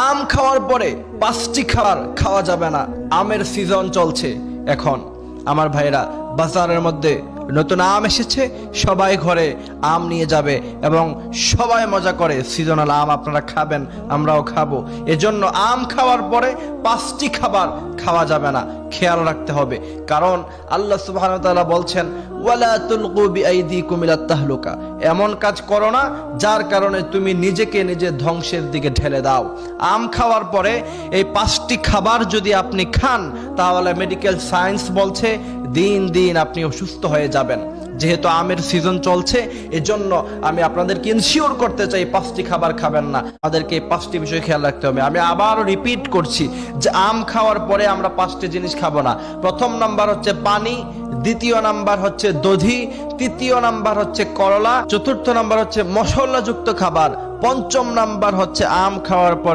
আম খাওয়ার পরে 5টি খাবার খাওয়া যাবে না। আমের সিজন চলছে এখন আমার ভাইরা, বাজারের মধ্যে নতুন আম এসেছে, সবাই ঘরে আম নিয়ে যাবে এবং সবাই মজা করে। সিজনাল আম আপনারা খাবেন, আমরাও খাবো। এজন্য আম খাওয়ার পরে 5টি খাবার খাওয়া যাবে না, খেয়াল রাখতে হবে। কারণ আল্লাহ সুবহানাহু ওয়া তাআলা বলছেন, ওয়ালা তুলকু বিআইদিকুম ইলাত তাহলুকা, এমন কাজ করো না যার কারণে তুমি নিজেকে নিজে ধ্বংসের দিকে ঠেলে দাও। আম খাওয়ার পরে এই 5টি খাবার যদি আপনি খান, তাহলে মেডিকেল সায়েন্স বলছে দিন দিন আপনি অসুস্থ হয়ে যাবেন। যেহেতু আমের সিজন চলছে, এজন্য আমি আপনাদেরকে ইনশিওর করতে চাই 5টি খাবার খাবেন না। আমাদেরকে এই 5টি বিষয় খেয়াল রাখতে হবে। আমি আবারও রিপিট করছি যে আম খাওয়ার পরে আমরা 5টি জিনিস খাবো না। প্রথম নাম্বার হচ্ছে পানি, দ্বিতীয় নাম্বার হচ্ছে দধি, তৃতীয় নাম্বার হচ্ছে করলা, চতুর্থ নাম্বার হচ্ছে মশলাযুক্ত খাবার, পঞ্চম নাম্বার হচ্ছে আম খাওয়ার পরে